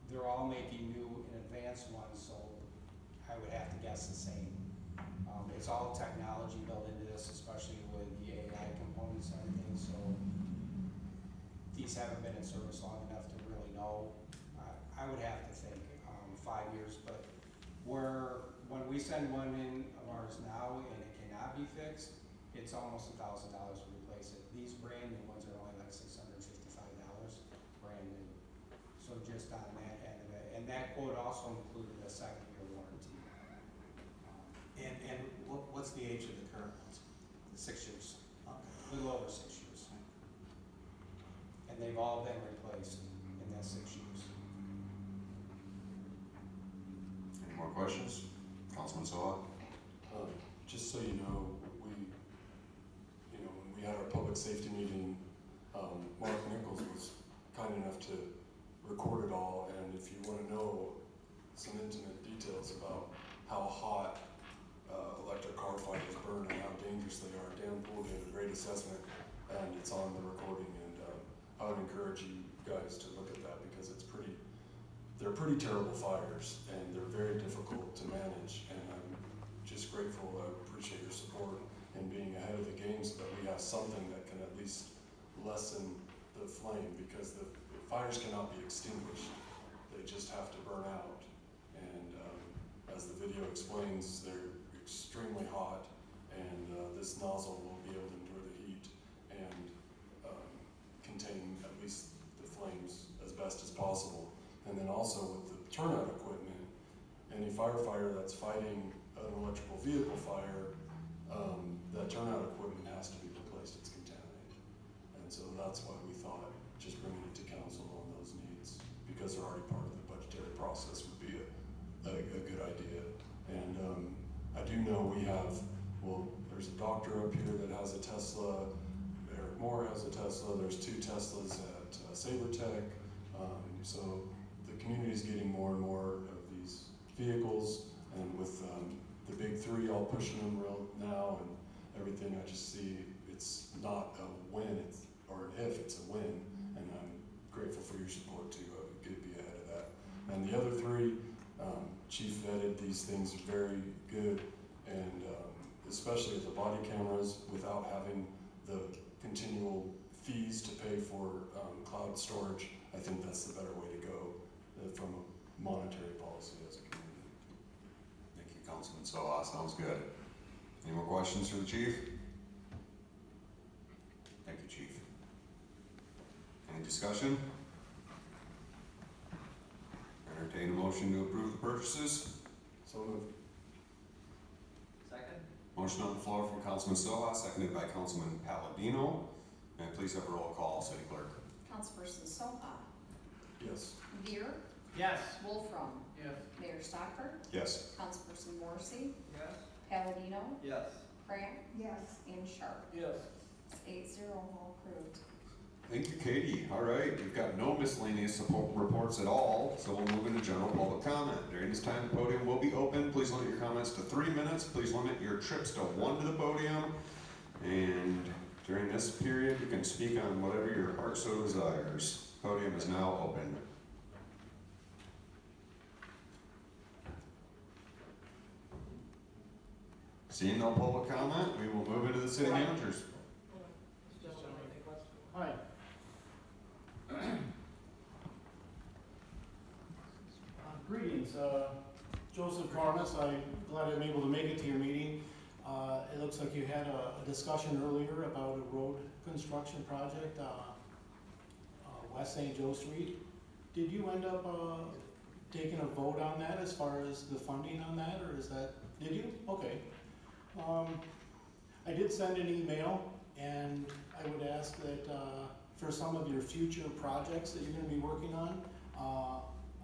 they're all making new and advanced one, so I would have to guess the same. It's all technology built into this, especially with the AI components and everything, so these haven't been in service long enough to really know. I would have to think 5 years, but when we send one in of ours now and it cannot be fixed, it's almost $1,000 to replace it. These brand new ones are only like $655, brand new. So just on that end of it, and that quote also included a 2nd-year warranty. And what's the age of the current ones? 6 years, Okay. a little over 6 years. And they've all been replaced in that 6 years. Any more questions? Councilman Sola? Just so you know, when we had our public safety meeting, Mark Nichols was kind enough to record it all, and if you want to know some intimate details about how hot electric car fires burn and how dangerous they are, Dan Poole did a great assessment, and it's on the recording, and I would encourage you guys to look at that because they're pretty terrible fires, and they're very difficult to manage, and I'm just grateful. I appreciate your support in being ahead of the game so that we have something that can at least lessen the flame, because the fires cannot be extinguished. They just have to burn out. And as the video explains, they're extremely hot, and this nozzle will be able to endure the heat and contain at least the flames as best as possible. And then also with the turnout equipment, any firefighter that's fighting an electrical vehicle fire, that turnout equipment has to be replaced. It's contaminated. And so that's why we thought just bringing it to council on those needs, because they're already part of the budgetary process, would be a good idea. And I do know there's a doctor up here that has a Tesla, Eric Moore has a Tesla, there's 2 Teslas at SaberTech. So the community is getting more and more of these vehicles, and with the big 3 all pushing them now and everything, I just see it's not a win, or an if, it's a win, and I'm grateful for your support to be ahead of that. And the other 3, Chief vetted these things very good, and especially with the body cameras, without having the continual fees to pay for cloud storage, I think that's the better way to go from a monetary policy as a community. Thank you, Councilman Sola. Sounds good. Any more questions for the chief? Thank you, Chief. Any discussion? Entertain a motion to approve the purchases. So moved. Second? Motion on the floor from Councilman Sola, seconded by Councilman Palladino. May I please have a roll call, City Clerk? Councilperson Soha, Yes. Veer, Yes. Wolfram, Yes. Mayor Stockford, Yes. Councilperson Morrissey, Yes. Palladino, Yes. Grant, and Sharp. Yes. It's 8-0, all approved. Thank you, Katie. All right, we've got no miscellaneous support reports at all, so we'll move into general public comment. During this time, the podium will be open. Please limit your comments to 3 minutes. Please limit your trips to 1 to the podium. And during this period, you can speak on whatever your heart so desires. Podium is now open. Seeing no public comment, we will move into the city managers. Hi. Greetings, Joseph Carnes. I'm glad I'm able to make it to your meeting. It looks like you had a discussion earlier about a road construction project, W.St.Joe Street. Did you end up taking a vote on that as far as the funding on that, or is that, did you? Okay. I did send an email, and I would ask that for some of your future projects that you're going to be working on,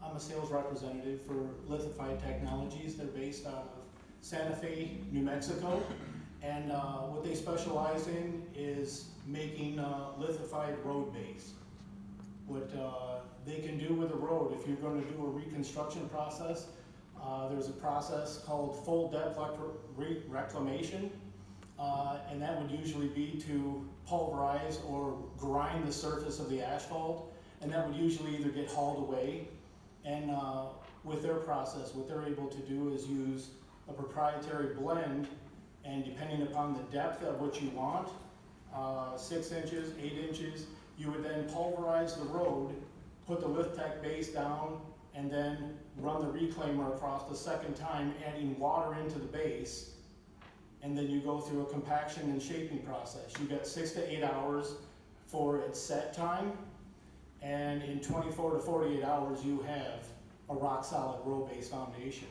I'm a sales representative for Lithified Technologies. They're based out of Santa Fe, New Mexico, and what they specialize in is making lithified road base. What they can do with a road, if you're going to do a reconstruction process, there's a process called full depth reclamation, and that would usually be to pulverize or grind the surface of the asphalt, and that would usually either get hauled away. And with their process, what they're able to do is use a proprietary blend, and depending upon the depth of what you want, 6 inches, 8 inches, you would then pulverize the road, put the Lift Tech base down, and then run the reclaimer across the second time, adding water into the base, and then you go through a compaction and shaping process. You get 6 to 8 hours for its set time, and in 24 to 48 hours you have a rock solid road-based foundation.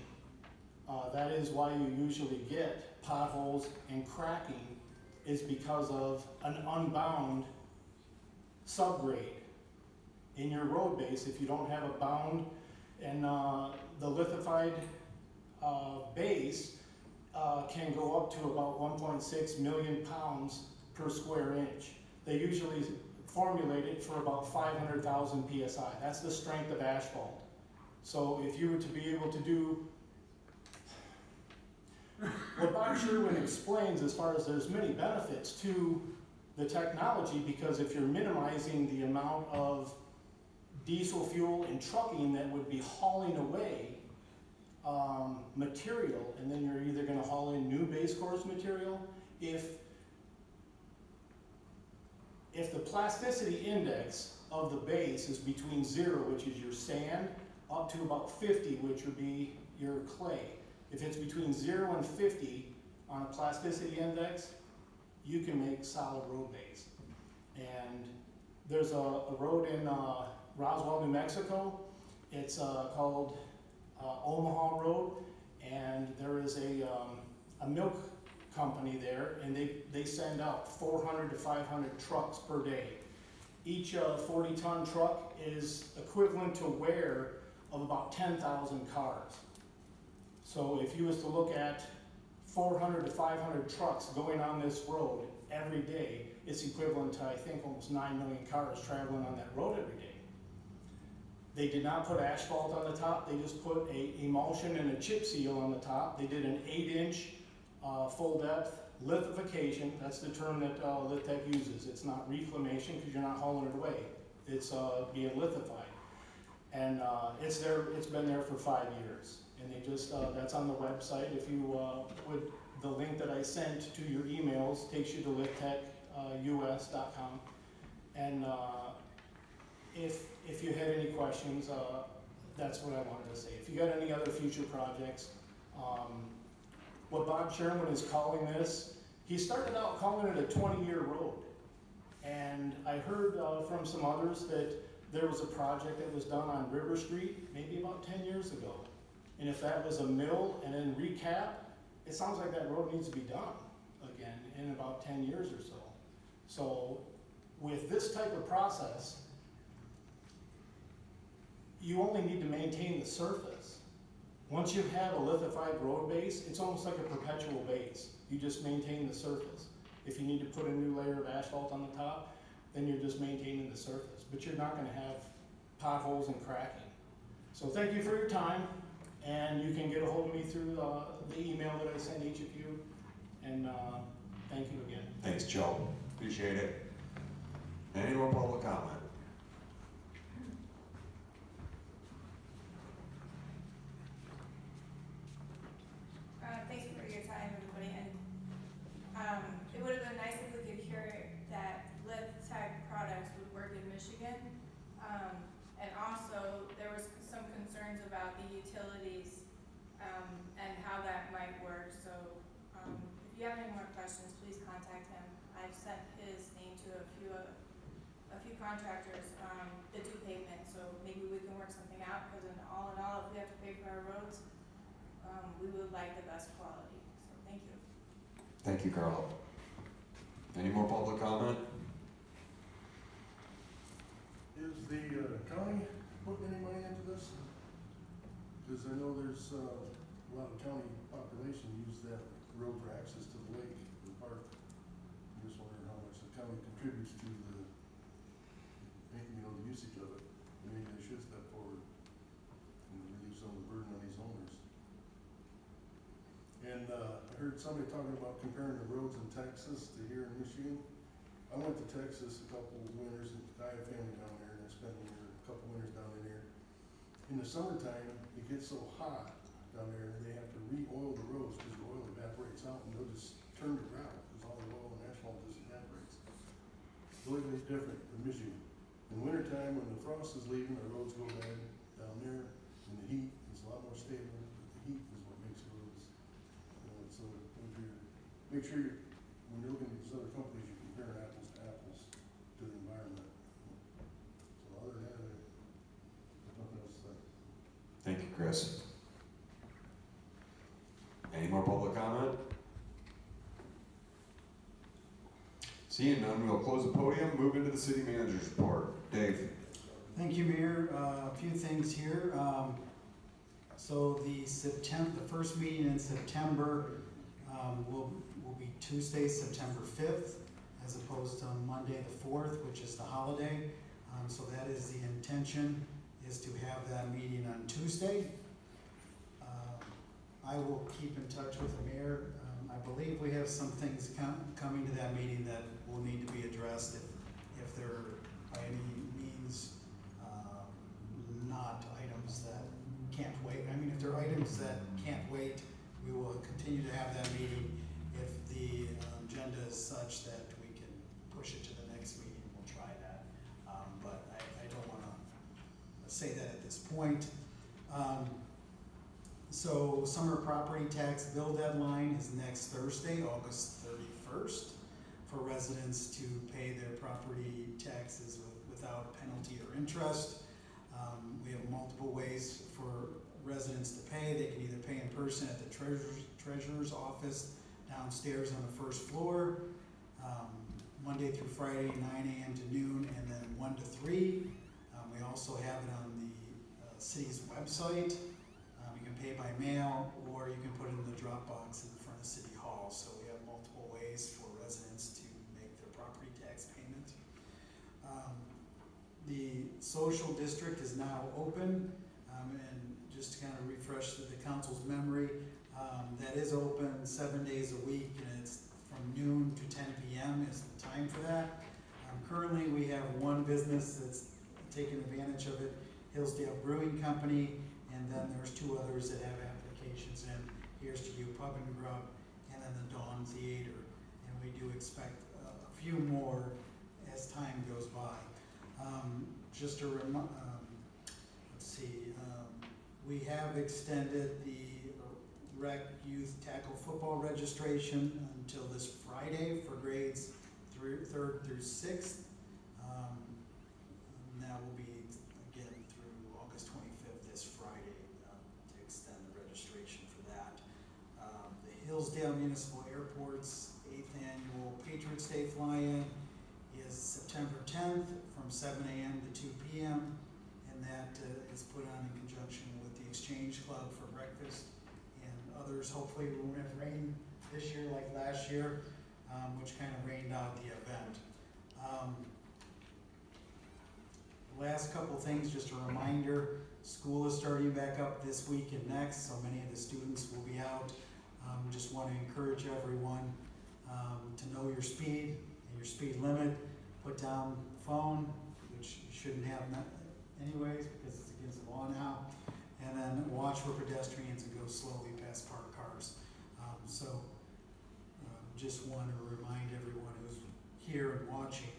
That is why you usually get potholes and cracking, is because of an unbound subgrade in your road base. If you don't have a bound, and the lithified base can go up to about 1.6 million pounds per square inch. They usually formulate it for about 500,000 PSI. That's the strength of asphalt. So if you were to be able to do what Bob Sherwin explains, as far as there's many benefits to the technology, because if you're minimizing the amount of diesel fuel and trucking that would be hauling away material, and then you're either going to haul in new base course material. If the plasticity index of the base is between 0, which is your sand, up to about 50, which would be your clay. If it's between 0 and 50 on a plasticity index, you can make solid road base. And there's a road in Roswell, New Mexico. It's called Omaha Road, and there is a milk company there, and they send out 400 to 500 trucks per day. Each 40-ton truck is equivalent to wear of about 10,000 cars. So if you was to look at 400 to 500 trucks going on this road every day, it's equivalent to, I think, almost 9 million cars traveling on that road every day. They did not put asphalt on the top, they just put a emulsion and a chip seal on the top. They did an 8-inch full depth lithification. That's the term that Lift Tech uses. It's not reclamation, because you're not hauling it away. It's being lithified. And it's been there for 5 years. And they just, that's on the website. If you the link that I sent to your emails takes you to lifttechus.com. And if you had any questions, that's what I wanted to say. If you got any other future projects, what Bob Sherman is calling this, he started out calling it a 20-year road. And I heard from some others that there was a project that was done on River Street maybe about 10 years ago. And if that was a mill and then recap, it sounds like that road needs to be done again in about 10 years or so. So with this type of process, you only need to maintain the surface. Once you have a lithified road base, it's almost like a perpetual base. You just maintain the surface. If you need to put a new layer of asphalt on the top, then you're just maintaining the surface. But you're not going to have potholes and cracking. So thank you for your time, and you can get a hold of me through the email that I send each of you. And thank you again. Thanks, Joe. Appreciate it. Any more public comment? Thanks for your time, everybody. And it would have been nice if we could hear that Lift Tech products would work in Michigan. And also, there was some concerns about the utilities and how that might work. So if you have any more questions, please contact him. I've sent his name to a few contractors that do pavement, so maybe we can work something out, because in all, if we have to pay for our roads, we would like the best quality. So thank you. Thank you, Carla. Any more public comment? Is the county putting any money into this? Because I know there's a lot of county population use that road for access to the lake, the park. I'm just wondering how much the county contributes to the, the usage of it. Maybe they should step forward and relieve some of the burden on these owners. And I heard somebody talking about comparing the roads in Texas to here in Michigan. I went to Texas a couple of winters, and I have family down there, and I spent a couple winters down in there. in the summertime, it gets so hot down there, they have to re-oil the roads because the oil evaporates out and they'll just turn to gravel because all the oil and asphalt just evaporates. Completely different in Michigan. In wintertime, when the frost is leaving, our roads go bad down there, and the heat is a lot more stable. The heat is what makes roads. So if you make sure you're, when you're looking at these other companies, you compare apples to apples to the environment. So other than that, there's nothing else to say. Thank you, Chris. Any more public comment? Seeing none, we'll close the podium, move into the city manager's report. Dave. Thank you, Mayor. A few things here. So the first meeting in September will be Tuesday, September 5th, as opposed to Monday the 4th, which is the holiday. So that is the intention, is to have that meeting on Tuesday. I will keep in touch with the mayor. I believe we have some things coming to that meeting that will need to be addressed if they're by any means not items that can't wait. I mean, if there are items that can't wait, we will continue to have that meeting. If the agenda is such that we can push it to the next meeting, we'll try that. But I don't want to say that at this point. So summer property tax bill deadline is next Thursday, August 31st, for residents to pay their property taxes without penalty or interest. We have multiple ways for residents to pay. They can either pay in person at the treasurer's office downstairs on the first floor, Monday through Friday, 9 a.m. to noon, and then 1 to 3. We also have it on the city's website. You can pay by mail, or you can put it in the drop box in front of City Hall. So we have multiple ways for residents to make their property tax payment. The social district is now open, and just to kind of refresh the council's memory, that is open 7 days a week, and it's from noon to 10 p.m. is the time for that. Currently, we have one business that's taking advantage of it, Hillsdale Brewing Company, and then there's 2 others that have applications in. Here's to You Pub and Grub, and then the Dawn Theater. And we do expect a few more as time goes by. Just a we have extended the rec youth tackle football registration until this Friday for grades 3rd through 6th. And that will be again through August 25th, this Friday, to extend the registration for that. The Hillsdale Municipal Airport's 8th annual Patriots Day fly-in is September 10th from 7 a.m. to 2 p.m. and that is put on in conjunction with the Exchange Club for breakfast and others. Hopefully we won't have rain this year like last year, which kind of rained out the event. Last couple things, just a reminder, school is starting back up this week and next, so many of the students will be out. Just want to encourage everyone to know your speed and your speed limit. Put down the phone, which you shouldn't have anyways because it's against the law now, and then watch for pedestrians and go slowly past parked cars. Just want to remind everyone who's here and watching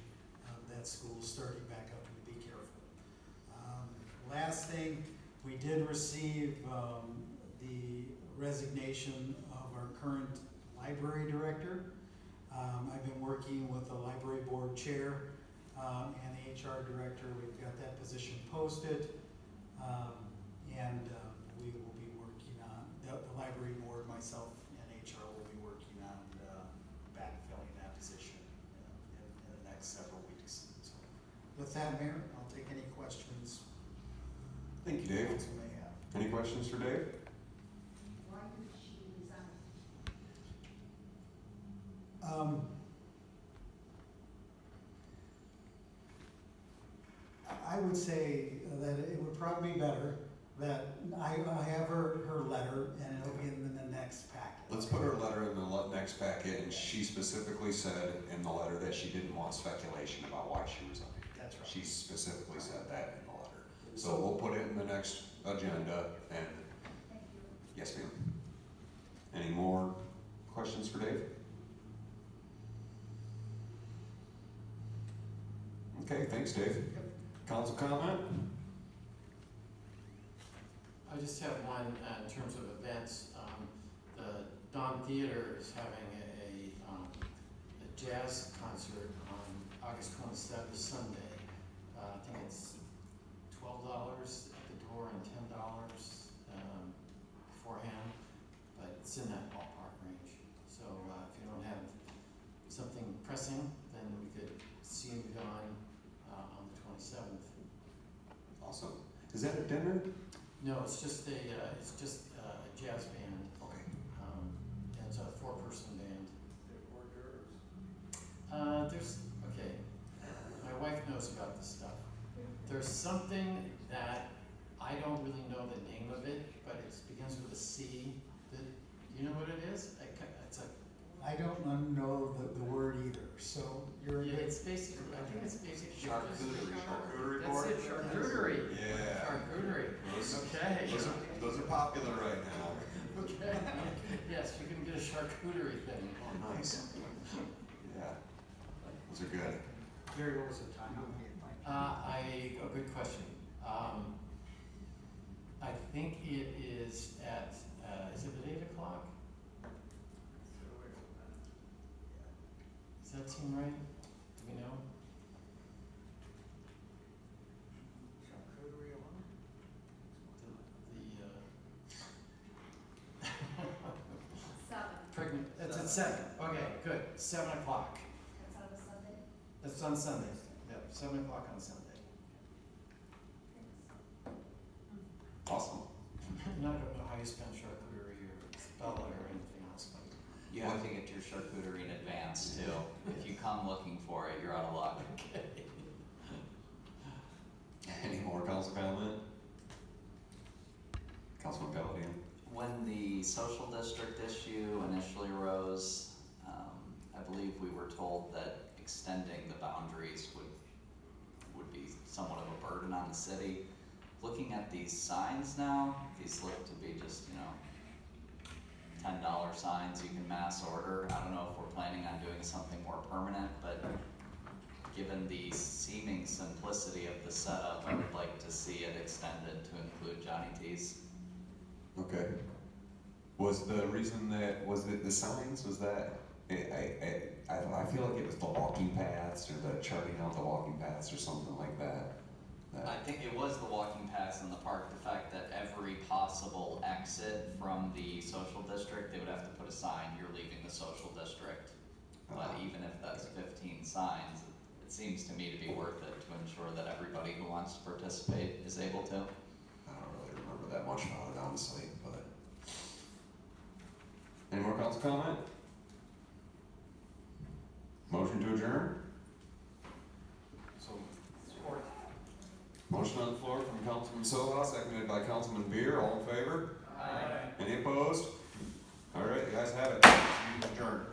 that school's starting back up and to be careful. Last thing, we did receive the resignation of our current library director. I've been working with the library board chair and the HR director. We've got that position posted, and we will be working on, the library board, myself and HR will be working on backfilling that position in the next several weeks. So with that, Mayor, I'll take any questions. Thank you, Dave. Council may have. Any questions for Dave? Why did she resign? I would say that it would probably be better that I have her letter and it'll be in the next packet. Let's put her letter in the next packet, and she specifically said in the letter that she didn't want speculation about why she resigned. That's right. She specifically said that in the letter. So we'll put it in the next agenda and, Thank you. yes ma'am. Any more questions for Dave? Okay, thanks Dave. Council comment? I just have one in terms of events. The Dawn Theater is having a jazz concert on August 27th, Sunday. I think it's $12 at the door and $10 beforehand, but it's in that ballpark range. So if you don't have something pressing, then we could see Dawn on the 27th. Awesome. Is that a dinner? No, it's just a jazz band. Okay. And it's a 4-person band. Okay, my wife knows about this stuff. There's something that I don't really know the name of it, but it begins with a C. Do you know what it is? It's a, I don't know the word either, so you're a yeah, good. it's basically, I think it's basically. Charcuterie That's board? it, charcuterie. Yeah. Charcuterie. Those- Okay. Those are popular right now. Okay. Yes, you can get a charcuterie thing. Oh, nice. Yeah. Those are good. Gary, what was the time? A good question. I think it is at, is it at 8 o'clock? Does that seem right? Do we know? Charcuterie alone? Pregnant, it's at 7. Okay, good. 7 o'clock. That's on a Sunday? That's on Sunday. Yep, 7 o'clock on Sunday. Awesome. And I don't know how you spell charcuterie or spell it or anything else, but. You have to get your charcuterie in advance too. If you come looking for it, you're out of luck. Any more council comment? Councilman Paladino? When the social district issue initially arose, I believe we were told that extending the boundaries would be somewhat of a burden on the city. Looking at these signs now, these look to be just, $10 signs you can mass order. I don't know if we're planning on doing something more permanent, but given the seeming simplicity of the setup, I would like to see it extended to include Johnny T's. Okay. Was the reason that, was it the signs, was that, I feel like it was the walking paths or the charting out the walking paths or something like that. I think it was the walking paths in the park, the fact that every possible exit from the social district, they would have to put a sign, you're leaving the social district. But even if that's 15 signs, it seems to me to be worth it to ensure that everybody who wants to participate is able to. I don't really remember that much about it, honestly, but. Any more council comment? Motion to adjourn? Support. Motion on the floor from Councilman Sola, seconded by Councilman Beer. All in favor? Aye. Any opposed? All right, you guys have it. Meeting adjourned.